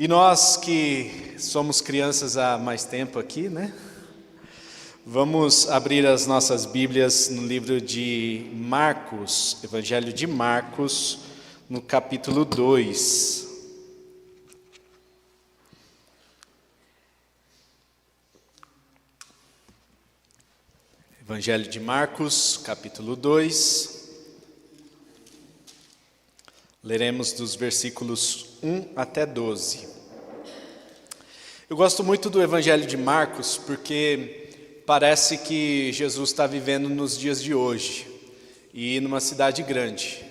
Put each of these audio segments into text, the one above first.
E nós que somos crianças há mais tempo aqui, né? Vamos abrir as nossas Bíblias no livro de Marcos, Evangelho de Marcos, no capítulo 2. Evangelho de Marcos, capítulo 2. Leremos dos versículos 1 até 12. Eu gosto muito do Evangelho de Marcos porque parece que Jesus está vivendo nos dias de hoje e numa cidade grande.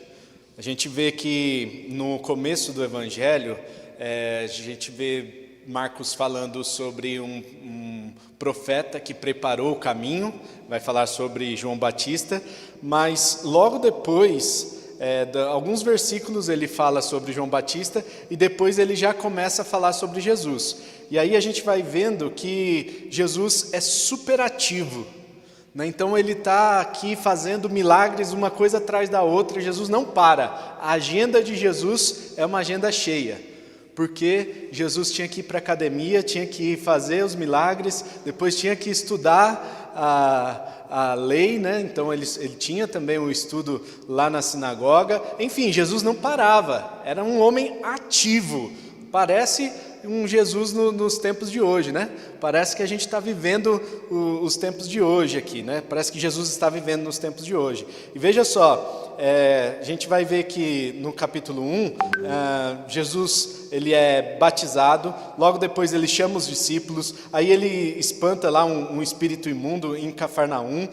A gente vê que no começo do Evangelho, a gente vê Marcos falando sobre um profeta que preparou o caminho, vai falar sobre João Batista, mas logo depois, alguns versículos ele fala sobre João Batista e depois ele já começa a falar sobre Jesus. E aí a gente vai vendo que Jesus é superativo, né? Então ele está aqui fazendo milagres uma coisa atrás da outra, Jesus não para. A agenda de Jesus é uma agenda cheia, porque Jesus tinha que ir para a academia, tinha que fazer os milagres, depois tinha que estudar a lei, né? Então ele tinha também um estudo lá na sinagoga. Enfim, Jesus não parava, era um homem ativo. Parece um Jesus nos tempos de hoje, né? Parece que a gente está vivendo os tempos de hoje aqui, né? Parece que Jesus está vivendo nos tempos de hoje. E veja só, a gente vai ver que no capítulo 1, Jesus ele é batizado, logo depois ele chama os discípulos, aí ele espanta lá um espírito imundo em Cafarnaum,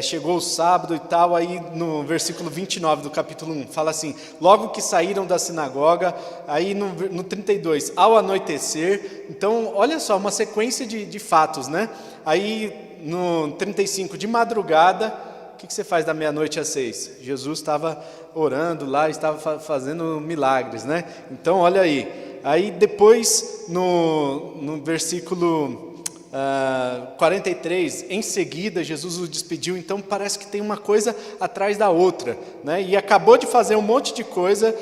chegou o sábado e tal, aí no versículo 29 do capítulo 1, fala assim: logo que saíram da sinagoga, aí no 32, ao anoitecer. Então olha só, uma sequência de fatos, né? Aí no 35, de madrugada, o que você faz da meia-noite às 6? Jesus estava orando lá, estava fazendo milagres, né? Então, olha aí. Aí depois, no versículo 43, em seguida, Jesus o despediu. Então, parece que tem uma coisa atrás da outra, né? E acabou de fazer um monte de coisa.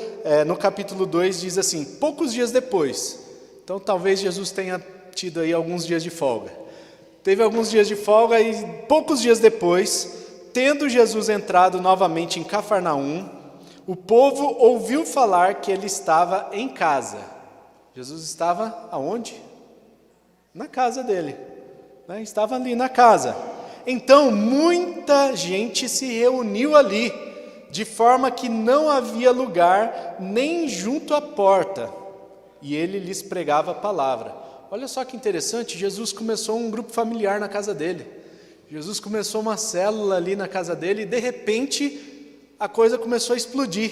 No capítulo 2 diz assim, poucos dias depois. Então, talvez Jesus tenha tido aí alguns dias de folga. Teve alguns dias de folga e poucos dias depois, tendo Jesus entrado novamente em Cafarnaum, o povo ouviu falar que ele estava em casa. Jesus estava aonde? Na casa dele, né? Estava ali na casa. Então muita gente se reuniu ali, de forma que não havia lugar nem junto à porta, e ele lhes pregava a palavra. Olha só que interessante, Jesus começou um grupo familiar na casa dele. Jesus começou uma célula ali na casa dele e de repente a coisa começou a explodir.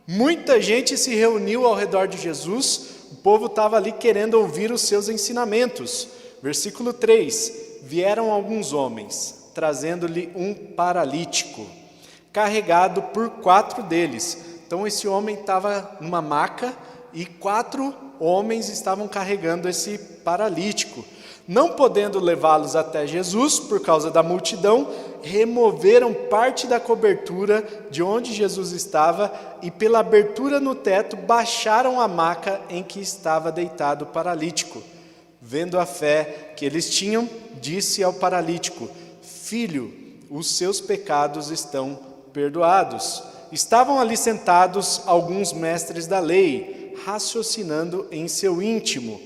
Muita gente se reuniu ao redor de Jesus, o povo estava ali querendo ouvir os seus ensinamentos. Versículo 3, vieram alguns homens, trazendo-lhe um paralítico, carregado por 4 deles. Então esse homem estava numa maca e 4 homens estavam carregando esse paralítico. Não podendo levá-los até Jesus por causa da multidão, removeram parte da cobertura de onde Jesus estava e pela abertura no teto baixaram a maca em que estava deitado o paralítico. Vendo a fé que eles tinham, disse ao paralítico: filho, os seus pecados estão perdoados. Estavam ali sentados alguns mestres da lei, raciocinando em seu íntimo: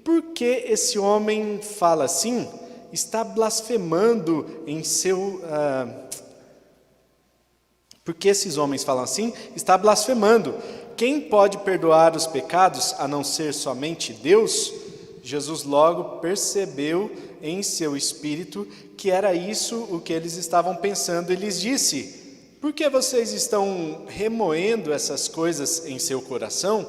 por que esse homem fala assim? Está blasfemando em seu... Por que esses homens falam assim? Está blasfemando. Quem pode perdoar os pecados, a não ser somente Deus? Jesus logo percebeu em seu espírito que era isso o que eles estavam pensando e lhes disse: por que vocês estão remoendo essas coisas em seu coração?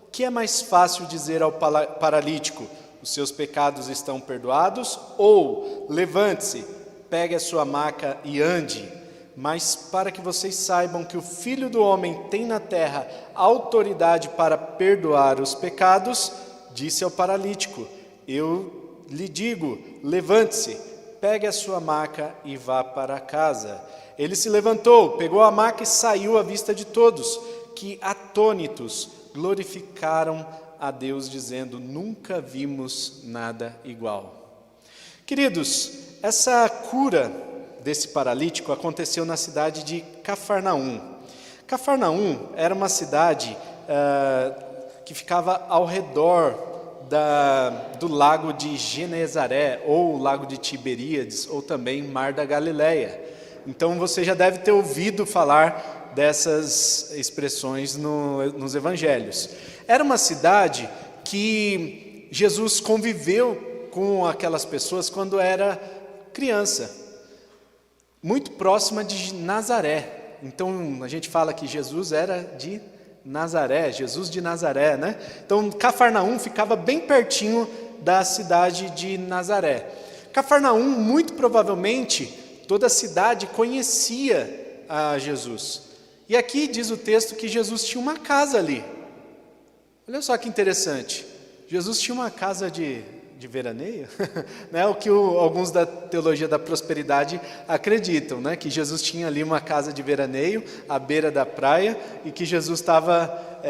O que é mais fácil dizer ao paralítico: os seus pecados estão perdoados? Ou, levante-se, pegue a sua maca e ande. Mas para que vocês saibam que o Filho do Homem tem na terra autoridade para perdoar os pecados, disse ao paralítico: eu lhe digo, levante-se, pegue a sua maca e vá para casa. Ele se levantou, pegou a maca e saiu à vista de todos, que atônitos glorificaram a Deus dizendo: nunca vimos nada igual. Queridos, essa cura desse paralítico aconteceu na cidade de Cafarnaum. Cafarnaum era uma cidade que ficava ao redor do lago de Genezaré, ou lago de Tiberíades, ou também Mar da Galileia. Então você já deve ter ouvido falar dessas expressões nos evangelhos. Era uma cidade que Jesus conviveu com aquelas pessoas quando era criança, muito próxima de Nazaré. Então a gente fala que Jesus era de Nazaré, Jesus de Nazaré, né? Então Cafarnaum ficava bem pertinho da cidade de Nazaré. Cafarnaum, muito provavelmente, toda a cidade conhecia a Jesus. E aqui diz o texto que Jesus tinha uma casa ali. Olha só que interessante. Jesus tinha uma casa de veraneio, né? O que alguns da teologia da prosperidade acreditam, né? Que Jesus tinha ali uma casa de veraneio à beira da praia e que Jesus estava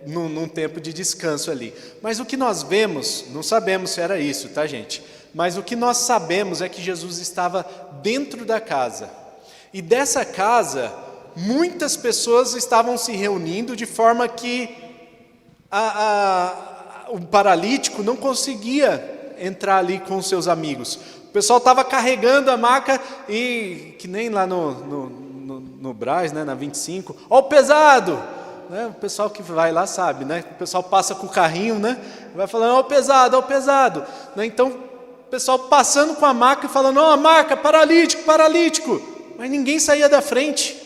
num tempo de descanso ali. Mas o que nós vemos, não sabemos se era isso, tá, gente? Mas o que nós sabemos é que Jesus estava dentro da casa. E dessa casa, muitas pessoas estavam se reunindo de forma que o paralítico não conseguia entrar ali com os seus amigos. O pessoal estava carregando a maca e, que nem lá no Brás, né, na 25, ó o pesado! Né, o pessoal que vai lá sabe, né? O pessoal passa com o carrinho, né? Vai falando, ó o pesado, ó o pesado! Né, então, o pessoal passando com a maca e falando, ó a maca, paralítico, paralítico! Mas ninguém saía da frente.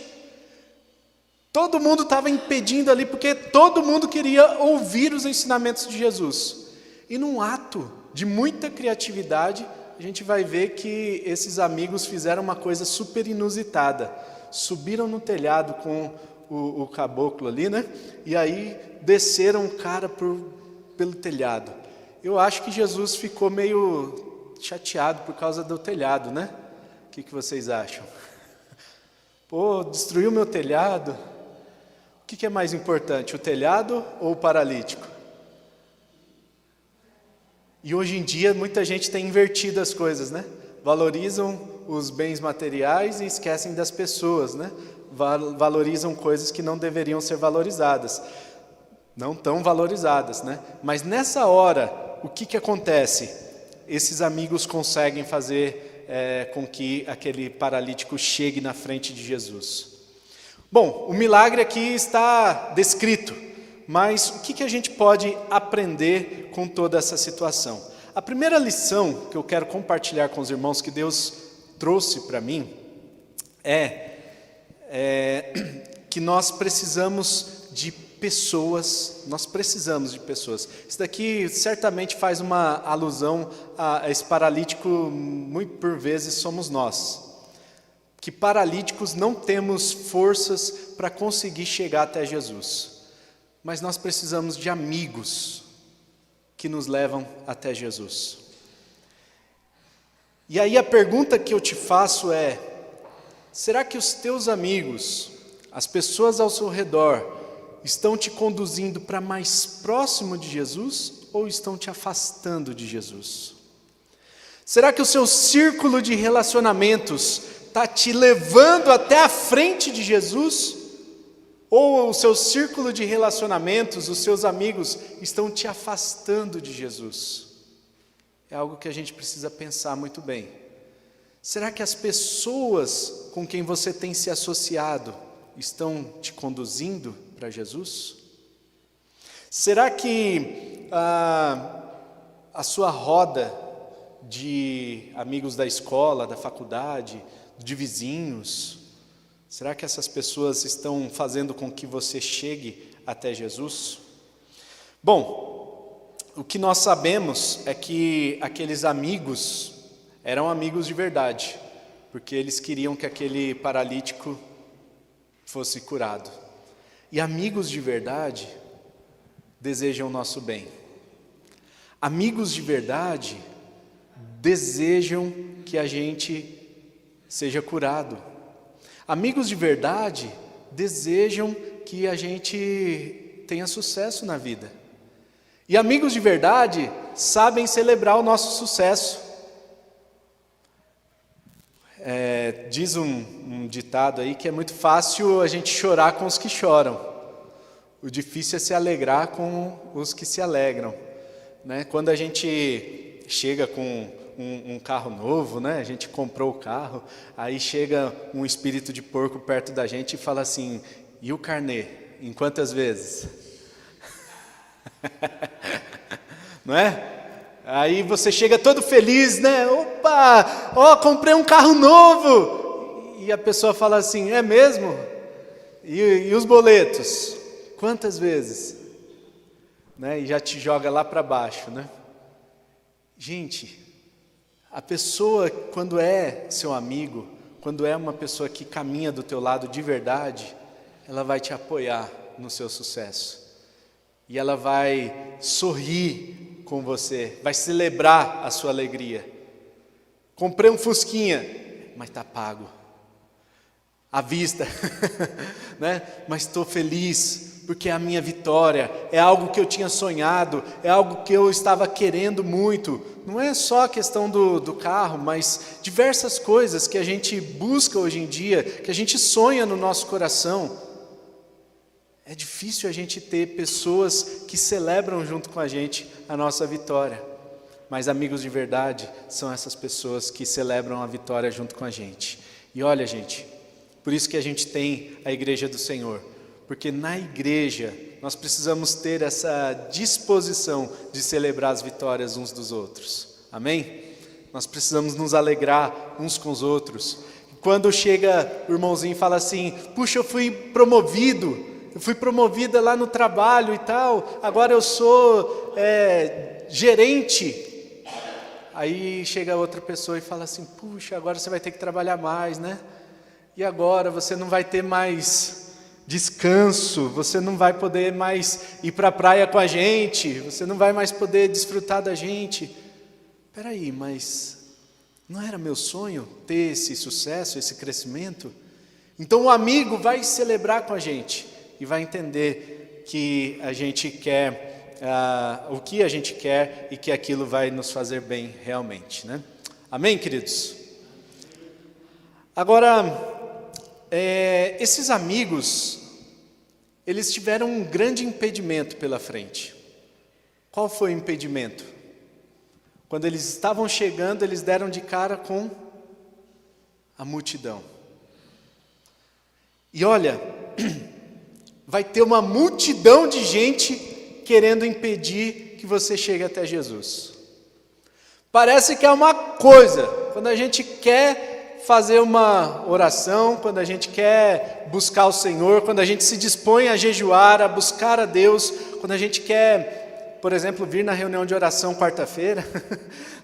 Todo mundo estava impedindo ali, porque todo mundo queria ouvir os ensinamentos de Jesus. E num ato de muita criatividade, a gente vai ver que esses amigos fizeram uma coisa super inusitada. Subiram no telhado com o caboclo ali, né? E aí desceram o cara pelo telhado. Eu acho que Jesus ficou meio chateado por causa do telhado, né? O que vocês acham? Pô, destruiu meu telhado. O que é mais importante, o telhado ou o paralítico? E hoje em dia muita gente tem invertido as coisas, né? Valorizam os bens materiais e esquecem das pessoas, né? Valorizam coisas que não deveriam ser valorizadas, não tão valorizadas, né? Mas nessa hora, o que acontece? Esses amigos conseguem fazer com que aquele paralítico chegue na frente de Jesus. Bom, o milagre aqui está descrito, mas o que a gente pode aprender com toda essa situação? A primeira lição que eu quero compartilhar com os irmãos que Deus trouxe para mim é que nós precisamos de pessoas, Isso daqui certamente faz uma alusão a esse paralítico, muito por vezes somos nós. Que paralíticos não temos forças para conseguir chegar até Jesus, mas nós precisamos de amigos que nos levam até Jesus. E aí a pergunta que eu te faço é: será que os teus amigos, as pessoas ao seu redor, estão te conduzindo para mais próximo de Jesus ou estão te afastando de Jesus? Será que o seu círculo de relacionamentos está te levando até a frente de Jesus? Ou o seu círculo de relacionamentos, os seus amigos, estão te afastando de Jesus? É algo que a gente precisa pensar muito bem. Será que as pessoas com quem você tem se associado estão te conduzindo para Jesus? Será que a sua roda de amigos da escola, da faculdade, de vizinhos, será que essas pessoas estão fazendo com que você chegue até Jesus? Bom, o que nós sabemos é que aqueles amigos eram amigos de verdade, porque eles queriam que aquele paralítico fosse curado. E amigos de verdade desejam o nosso bem. Amigos de verdade desejam que a gente seja curado. Amigos de verdade desejam que a gente tenha sucesso na vida. E amigos de verdade sabem celebrar o nosso sucesso. Diz um ditado aí que é muito fácil a gente chorar com os que choram. O difícil é se alegrar com os que se alegram, né? Quando a gente chega com um carro novo, né? A gente comprou o carro, aí chega um espírito de porco perto da gente e fala assim: e o carnê? Em quantas vezes? Não é? Aí você chega todo feliz, né? Opa, comprei um carro novo. E a pessoa fala assim: é mesmo? E os boletos? Quantas vezes? Né? E já te joga lá para baixo, né? Gente, a pessoa, quando é seu amigo, quando é uma pessoa que caminha do teu lado de verdade, ela vai te apoiar no seu sucesso. E ela vai sorrir com você, vai celebrar a sua alegria. Comprei um fusquinha, mas está pago. À vista, né? Mas estou feliz, porque é a minha vitória, é algo que eu tinha sonhado, é algo que eu estava querendo muito. Não é só a questão do carro, mas diversas coisas que a gente busca hoje em dia, que a gente sonha no nosso coração. É difícil a gente ter pessoas que celebram junto com a gente a nossa vitória. Mas amigos de verdade são essas pessoas que celebram a vitória junto com a gente. E olha, gente, por isso que a gente tem a Igreja do Senhor. Porque na igreja nós precisamos ter essa disposição de celebrar as vitórias uns dos outros. Amém? Nós precisamos nos alegrar uns com os outros. Quando chega o irmãozinho e fala assim: puxa, eu fui promovida lá no trabalho e tal, agora eu sou gerente. Aí chega outra pessoa e fala assim: puxa, agora você vai ter que trabalhar mais, né? E agora você não vai ter mais descanso, você não vai poder mais ir para a praia com a gente, você não vai mais poder desfrutar da gente. Espera aí, mas não era meu sonho ter esse sucesso, esse crescimento? Então o amigo vai celebrar com a gente e vai entender que a gente quer, o que a gente quer e que aquilo vai nos fazer bem realmente, né? Amém, queridos? Agora, esses amigos, eles tiveram um grande impedimento pela frente. Qual foi o impedimento? Quando eles estavam chegando, eles deram de cara com a multidão. E olha, vai ter uma multidão de gente querendo impedir que você chegue até Jesus. Parece que é uma coisa, quando a gente quer fazer uma oração, quando a gente quer buscar o Senhor, quando a gente se dispõe a jejuar, a buscar a Deus, quando a gente quer, por exemplo, vir na reunião de oração quarta-feira,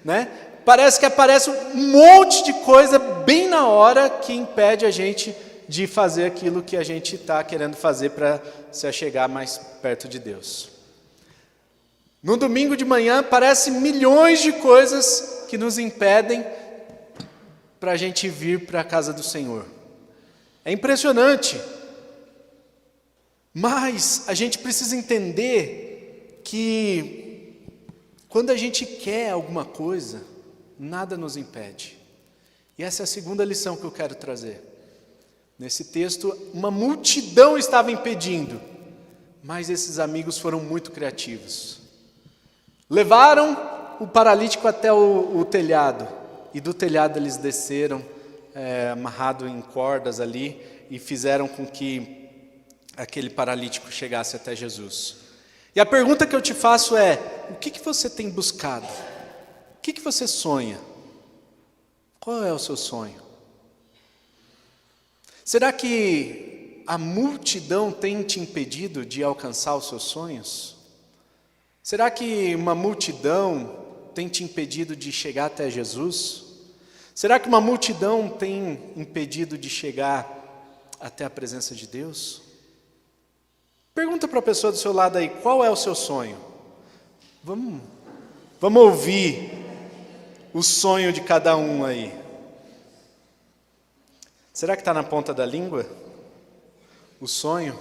né? Parece que aparece um monte de coisa bem na hora que impede a gente de fazer aquilo que a gente está querendo fazer para se achegar mais perto de Deus. No domingo de manhã, parece milhões de coisas que nos impedem para a gente vir para a casa do Senhor. É impressionante. Mas a gente precisa entender que quando a gente quer alguma coisa, nada nos impede. E essa é a segunda lição que eu quero trazer. Nesse texto, uma multidão estava impedindo, mas esses amigos foram muito criativos. Levaram o paralítico até o telhado. E do telhado eles desceram, amarrado em cordas ali, e fizeram com que aquele paralítico chegasse até Jesus. E a pergunta que eu te faço é: o que você tem buscado? O que você sonha? Qual é o seu sonho? Será que a multidão tem te impedido de alcançar os seus sonhos? Será que uma multidão tem te impedido de chegar até Jesus? Será que uma multidão tem impedido de chegar até a presença de Deus? Pergunta para a pessoa do seu lado aí: qual é o seu sonho? Vamos ouvir o sonho de cada um aí. Será que está na ponta da língua? O sonho?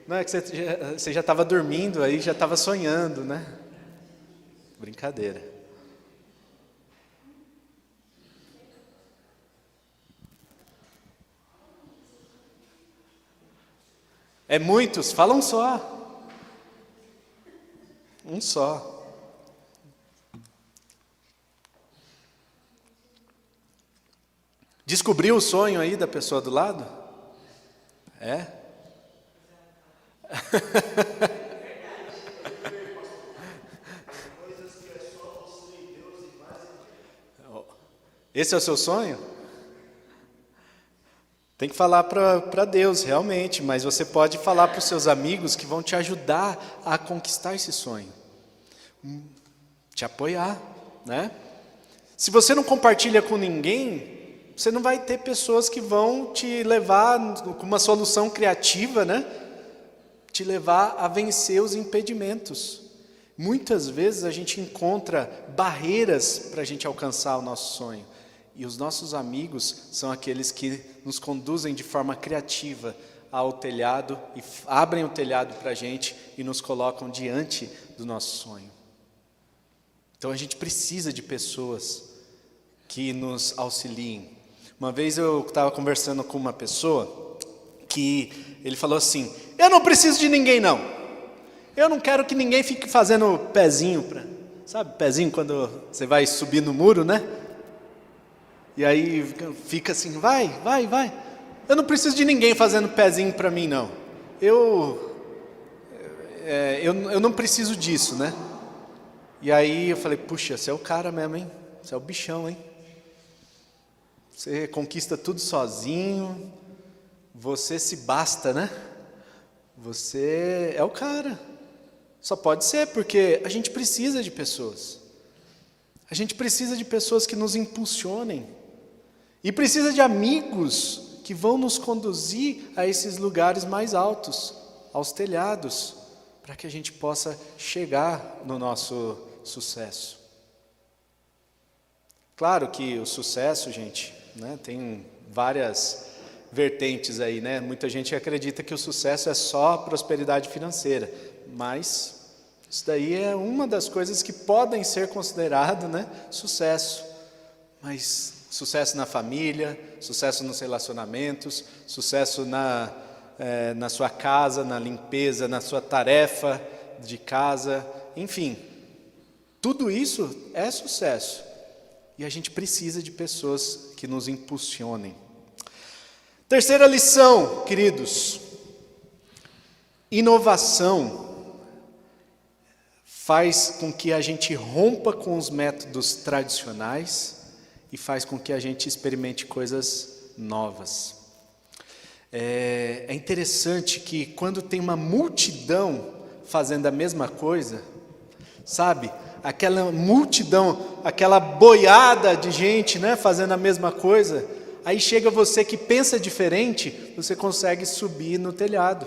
Não é que você já estava dormindo, aí já estava sonhando, né? Brincadeira. É muitos, fala um só. Um só. Descobriu o sonho aí da pessoa do lado? É? Esse é o seu sonho? Tem que falar para Deus, realmente, mas você pode falar para os seus amigos que vão te ajudar a conquistar esse sonho. Te apoiar, né? Se você não compartilha com ninguém, você não vai ter pessoas que vão te levar com uma solução criativa, né? Te levar a vencer os impedimentos. Muitas vezes a gente encontra barreiras para a gente alcançar o nosso sonho. E os nossos amigos são aqueles que nos conduzem de forma criativa ao telhado e abrem o telhado para a gente e nos colocam diante do nosso sonho. Então a gente precisa de pessoas que nos auxiliem. Uma vez eu estava conversando com uma pessoa que ele falou assim: eu não preciso de ninguém não. Eu não quero que ninguém fique fazendo pezinho, sabe pezinho quando você vai subir no muro, né? E aí fica assim, vai. Eu não preciso de ninguém fazendo pezinho para mim não. Eu não preciso disso, né? E aí eu falei, puxa, você é o cara mesmo, hein? Você é o bichão, hein? Você conquista tudo sozinho, você se basta, né? Você é o cara. Só pode ser, porque a gente precisa de pessoas. A gente precisa de pessoas que nos impulsionem. E precisa de amigos que vão nos conduzir a esses lugares mais altos, aos telhados, para que a gente possa chegar no nosso sucesso. Claro que o sucesso, gente, né, tem várias vertentes aí, né? Muita gente acredita que o sucesso é só prosperidade financeira, mas isso daí é uma das coisas que podem ser considerado, né, sucesso. Mas sucesso na família, sucesso nos relacionamentos, sucesso na sua casa, na limpeza, na sua tarefa de casa, enfim, tudo isso é sucesso. E a gente precisa de pessoas que nos impulsionem. Terceira lição, queridos: inovação faz com que a gente rompa com os métodos tradicionais e faz com que a gente experimente coisas novas. É interessante que quando tem uma multidão fazendo a mesma coisa, sabe? Aquela multidão, aquela boiada de gente, né, fazendo a mesma coisa, aí chega você que pensa diferente, você consegue subir no telhado.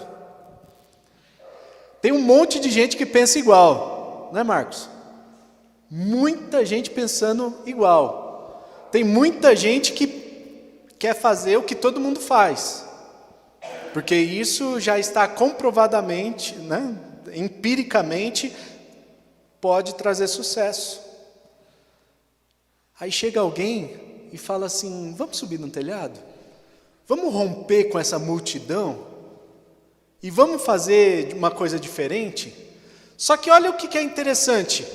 Tem um monte de gente que pensa igual, não é, Marcos? Muita gente pensando igual. Tem muita gente que quer fazer o que todo mundo faz, porque isso já está comprovadamente, né, empiricamente, pode trazer sucesso. Aí chega alguém e fala assim: vamos subir no telhado? Vamos romper com essa multidão? E vamos fazer uma coisa diferente? Só que olha o que é interessante.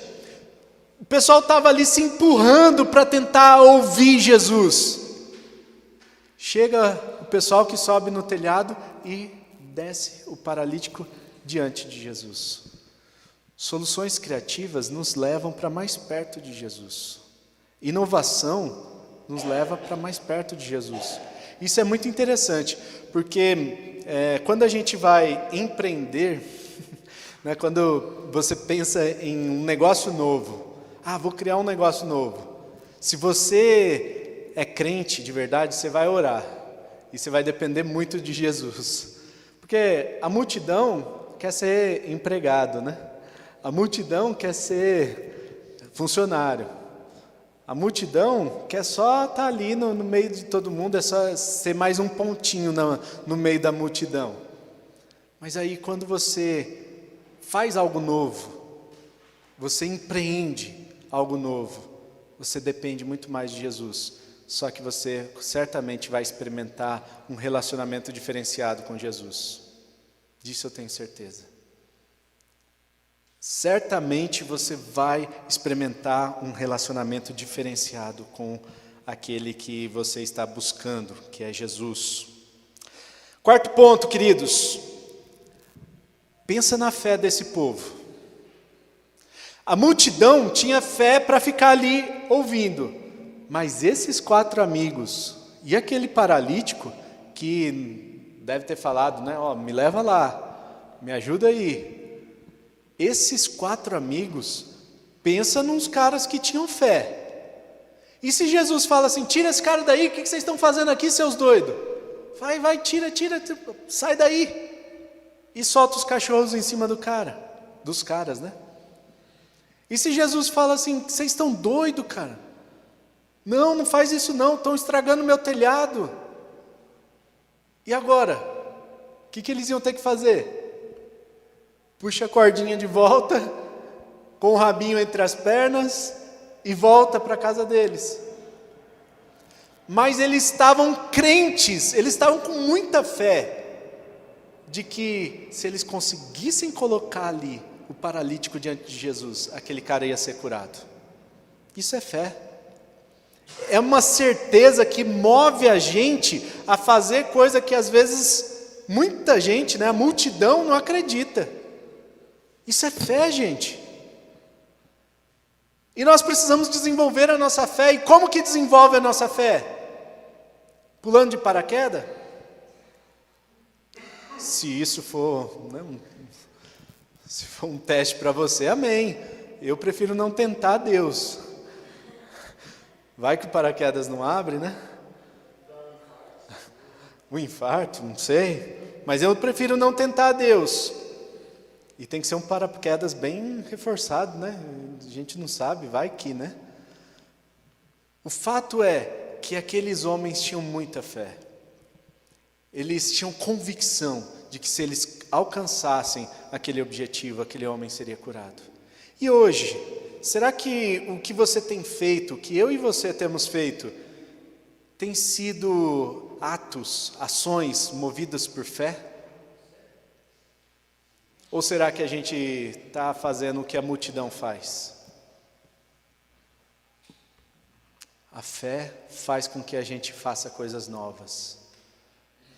O pessoal estava ali se empurrando para tentar ouvir Jesus. Chega o pessoal que sobe no telhado e desce o paralítico diante de Jesus. Soluções criativas nos levam para mais perto de Jesus. Inovação nos leva para mais perto de Jesus. Isso é muito interessante, porque quando a gente vai empreender, né, quando você pensa em um negócio novo, vou criar um negócio novo. Se você é crente de verdade, você vai orar. E você vai depender muito de Jesus. Porque a multidão quer ser empregado, né? A multidão quer ser funcionário. A multidão quer só estar ali no meio de todo mundo, é só ser mais um pontinho no meio da multidão. Mas aí quando você faz algo novo, você empreende algo novo, você depende muito mais de Jesus. Só que você certamente vai experimentar um relacionamento diferenciado com Jesus. Disso eu tenho certeza. Certamente você vai experimentar um relacionamento diferenciado com aquele que você está buscando, que é Jesus. Quarto ponto, queridos. Pensa na fé desse povo. A multidão tinha fé para ficar ali ouvindo. Mas esses 4 amigos e aquele paralítico que deve ter falado, né? Ó, me leva lá, me ajuda aí. Esses 4 amigos, pensa nos caras que tinham fé. E se Jesus fala assim, tira esse cara daí, o que vocês estão fazendo aqui, seus doidos? Vai, tira, sai daí. E solta os cachorros em cima dos caras, né? E se Jesus fala assim, vocês estão doidos, cara? Não faz isso não, estão estragando meu telhado. E agora? O que eles iam ter que fazer? Puxa a cordinha de volta, com o rabinho entre as pernas, e volta para a casa deles. Mas eles estavam crentes, eles estavam com muita fé, de que se eles conseguissem colocar ali o paralítico diante de Jesus, aquele cara ia ser curado. Isso é fé. É uma certeza que move a gente a fazer coisa que às vezes muita gente, né, a multidão não acredita. Isso é fé, gente. E nós precisamos desenvolver a nossa fé. E como que desenvolve a nossa fé? Pulando de paraquedas? Se isso for, né, se for um teste para você, amém. Eu prefiro não tentar Deus. Vai que o paraquedas não abre, né? O infarto, não sei. Mas eu prefiro não tentar Deus. E tem que ser um paraquedas bem reforçado, né? A gente não sabe, vai que, né? O fato é que aqueles homens tinham muita fé. Eles tinham convicção de que se eles alcançassem aquele objetivo, aquele homem seria curado. E hoje, será que o que você tem feito, o que eu e você temos feito, tem sido atos, ações movidas por fé? Ou será que a gente está fazendo o que a multidão faz? A fé faz com que a gente faça coisas novas.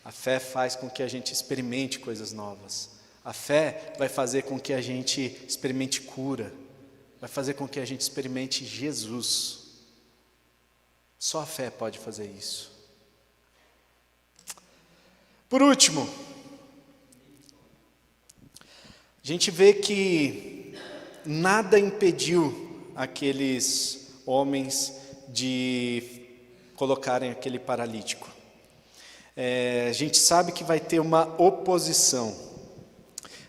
A fé faz com que a gente experimente coisas novas. A fé vai fazer com que a gente experimente cura. Vai fazer com que a gente experimente Jesus. Só a fé pode fazer isso. Por último, a gente vê que nada impediu aqueles homens de colocarem aquele paralítico. A gente sabe que vai ter uma oposição.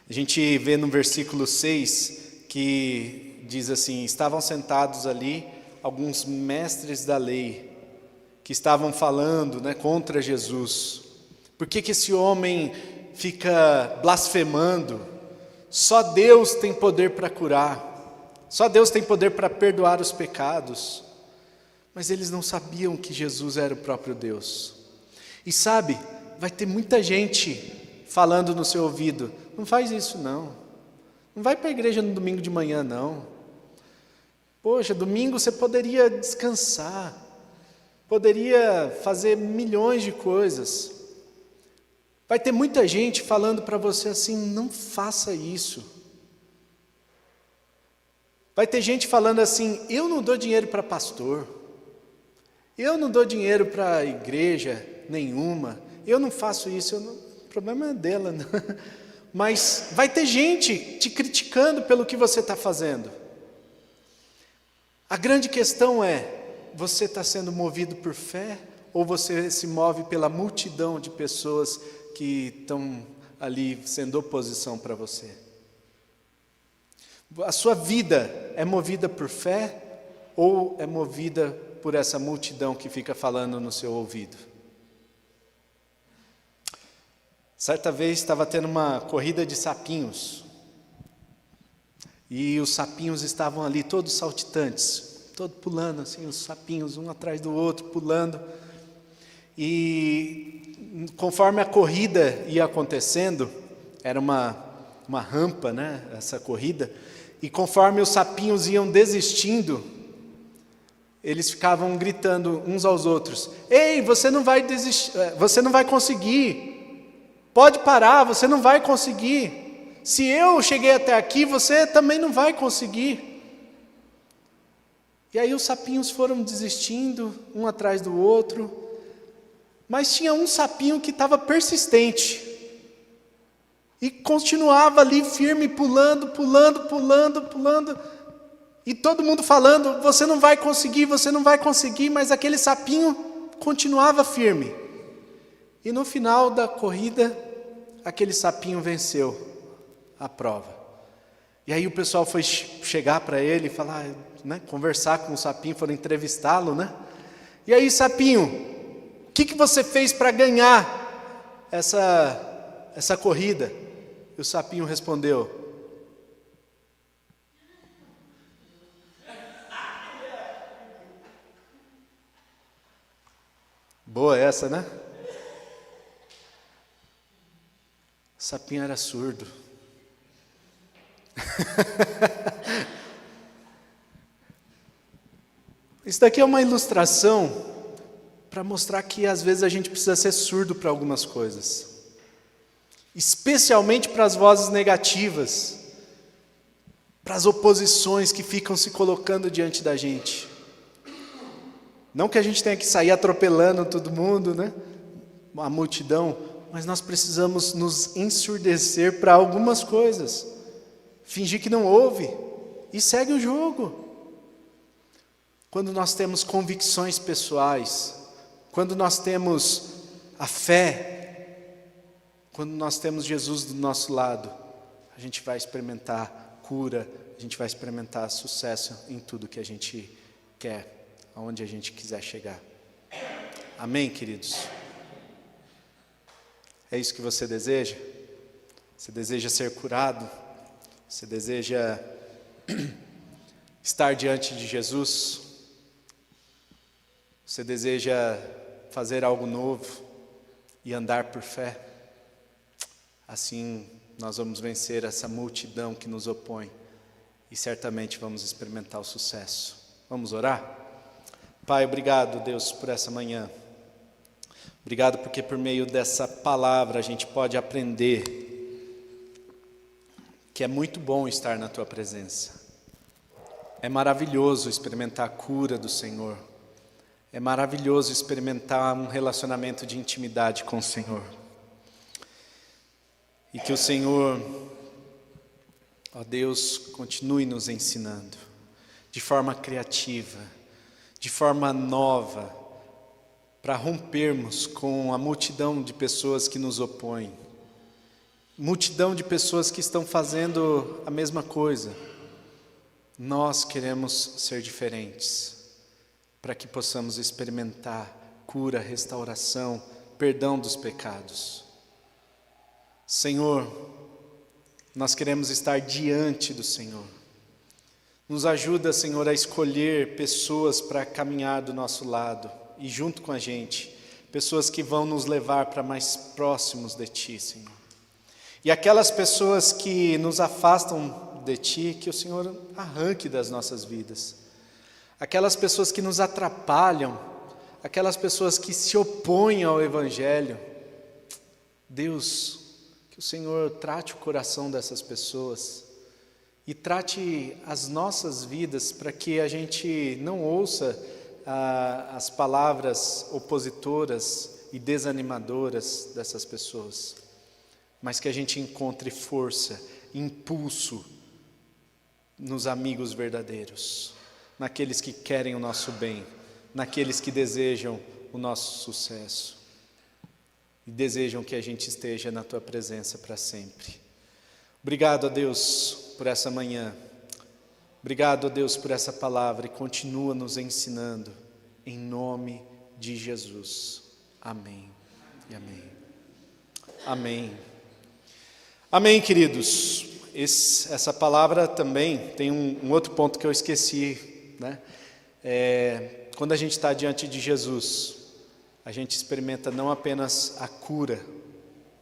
A gente vê no versículo 6 que diz assim: estavam sentados ali alguns mestres da lei que estavam falando, né, contra Jesus. Por que esse homem fica blasfemando? Só Deus tem poder para curar. Só Deus tem poder para perdoar os pecados. Mas eles não sabiam que Jesus era o próprio Deus. E sabe, vai ter muita gente falando no seu ouvido: não faz isso não. Não vai para a igreja no domingo de manhã não. Poxa, domingo você poderia descansar. Poderia fazer milhões de coisas. Vai ter muita gente falando para você assim: não faça isso. Vai ter gente falando assim: eu não dou dinheiro para pastor. Eu não dou dinheiro para igreja nenhuma. Eu não faço isso. O problema é dela, né? Mas vai ter gente te criticando pelo que você está fazendo. A grande questão é: você está sendo movido por fé ou você se move pela multidão de pessoas que estão ali sendo oposição para você? A sua vida é movida por fé ou é movida por essa multidão que fica falando no seu ouvido? Certa vez estava tendo uma corrida de sapinhos. E os sapinhos estavam ali todos saltitantes, todos pulando assim, os sapinhos um atrás do outro, pulando. E conforme a corrida ia acontecendo, era uma rampa, né, essa corrida, e conforme os sapinhos iam desistindo, eles ficavam gritando uns aos outros: ei, você não vai desistir, você não vai conseguir, pode parar, você não vai conseguir, se eu cheguei até aqui, você também não vai conseguir. E aí os sapinhos foram desistindo, um atrás do outro, mas tinha um sapinho que estava persistente, e continuava ali firme, pulando, e todo mundo falando: você não vai conseguir, mas aquele sapinho continuava firme. E no final da corrida, aquele sapinho venceu a prova. E aí o pessoal foi chegar para ele e falar, né, conversar com o sapinho, foram entrevistá-lo, né? E aí, sapinho, o que você fez para ganhar essa corrida? E o sapinho respondeu: boa essa, né? O sapinho era surdo. Isso daqui é uma ilustração para mostrar que às vezes a gente precisa ser surdo para algumas coisas, especialmente para as vozes negativas, para as oposições que ficam se colocando diante da gente. Não que a gente tenha que sair atropelando todo mundo, né? A multidão, mas nós precisamos nos ensurdecer para algumas coisas, fingir que não ouve e segue o jogo. Quando nós temos convicções pessoais, quando nós temos a fé, quando nós temos Jesus do nosso lado, a gente vai experimentar cura, a gente vai experimentar sucesso em tudo que a gente quer, aonde a gente quiser chegar. Amém, queridos? É isso que você deseja? Você deseja ser curado? Você deseja estar diante de Jesus? Você deseja fazer algo novo e andar por fé? Assim nós vamos vencer essa multidão que nos opõe e certamente vamos experimentar o sucesso. Vamos orar? Pai, obrigado, Deus, por essa manhã. Obrigado porque por meio dessa palavra a gente pode aprender que é muito bom estar na Tua presença. É maravilhoso experimentar a cura do Senhor. É maravilhoso experimentar um relacionamento de intimidade com o Senhor. E que o Senhor, ó Deus, continue nos ensinando de forma criativa, de forma nova, para rompermos com a multidão de pessoas que nos opõem, multidão de pessoas que estão fazendo a mesma coisa. Nós queremos ser diferentes, para que possamos experimentar cura, restauração, perdão dos pecados. Senhor, nós queremos estar diante do Senhor. Nos ajuda, Senhor, a escolher pessoas para caminhar do nosso lado e junto com a gente, pessoas que vão nos levar para mais próximos de Ti, Senhor. E aquelas pessoas que nos afastam de Ti, que o Senhor arranque das nossas vidas. Aquelas pessoas que nos atrapalham, aquelas pessoas que se opõem ao Evangelho. Deus, que o Senhor trate o coração dessas pessoas e trate as nossas vidas para que a gente não ouça as palavras opositoras e desanimadoras dessas pessoas, mas que a gente encontre força, impulso nos amigos verdadeiros, naqueles que querem o nosso bem, naqueles que desejam o nosso sucesso e desejam que a gente esteja na Tua presença para sempre. Obrigado a Deus por essa manhã, obrigado a Deus por essa palavra e continua nos ensinando, em nome de Jesus. Amém e amém. Amém. Amém, queridos. Essa palavra também tem um outro ponto que eu esqueci, né? Quando a gente está diante de Jesus, a gente experimenta não apenas a cura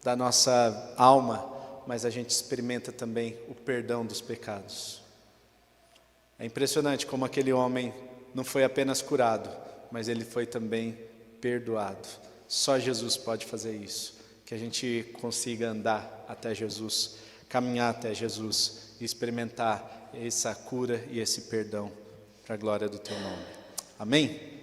da nossa alma, mas a gente experimenta também o perdão dos pecados. É impressionante como aquele homem não foi apenas curado, mas ele foi também perdoado. Só Jesus pode fazer isso, que a gente consiga andar até Jesus, caminhar até Jesus e experimentar essa cura e esse perdão para a glória do Teu nome. Amém?